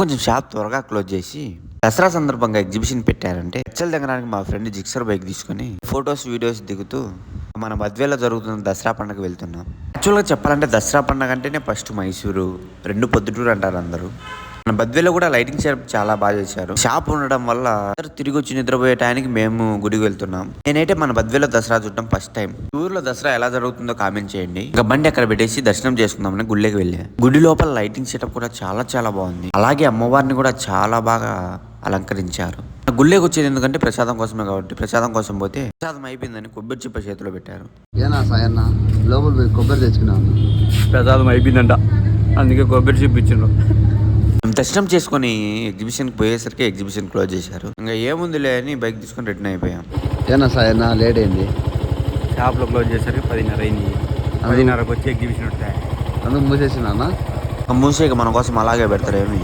కొంచెం షాప్ త్వరగా క్లోజ్ చేసి దసరా సందర్భంగా ఎగ్జిబిషన్ పెట్టారంటే హెచ్ఎల్ దగ్గరానికి మా ఫ్రెండ్ జిక్సర్ బైక్ తీసుకుని ఫొటోస్ వీడియోస్ దిగుతూ మన బద్వేలో జరుగుతున్న దసరా పండుగ వెళ్తున్నాం. యాక్చువల్గా చెప్పాలంటే దసరా పండుగ అంటేనే ఫస్ట్ మైసూరు, రెండు పొద్దుటూరు అంటారు అందరూ. మన బద్వేలో కూడా లైటింగ్ షాప్ చాలా బాగా చేశారు. షాప్ ఉండడం వల్ల తిరిగి వచ్చి నిద్రపోయే టైంకి మేము గుడికి వెళ్తున్నాం. నేనైతే మన బద్వేలో దసరా చూడటం ఫస్ట్ టైం. ఊర్లో దసరా ఎలా జరుగుతుందో కామెంట్ చేయండి. ఇంకా బండి అక్కడ పెట్టేసి దర్శనం చేసుకుందామని గుడిలోకి వెళ్ళా. గుడి లోపల లైటింగ్ సెటప్ కూడా చాలా చాలా బాగుంది. అలాగే అమ్మవారిని కూడా చాలా బాగా అలంకరించారు. గుళ్ళేకి వచ్చేది ఎందుకంటే ప్రసాదం కోసమే కాబట్టి ప్రసాదం కోసం పోతే ప్రసాదం అయిపోయిందని కొబ్బరి చిప్ప చేతిలో పెట్టారు. ఏనా సాయన్న లోపల పోయి కొబ్బరి తెచ్చుకున్నాను. ప్రసాదం అయిపోయిందంట, అందుకే కొబ్బరి చిప్ప ఇచ్చిండ్రు. మేము దర్శనం చేసుకుని ఎగ్జిబిషన్కి పోయేసరికి ఎగ్జిబిషన్ క్లోజ్ చేశారు. ఇంకా ఏముందిలే అని బైక్ తీసుకొని రిటర్న్ అయిపోయాం. ఏనా సాయన్న లేట్ అయింది. షాప్లో క్లోజ్ చేసరికి 10:30 అయింది. 10:30కి వచ్చి ఎగ్జిబిషన్ ఉంటాయి. అందుకు మూసేసినా మూసేక మన కోసం అలాగే పెడతారేమి.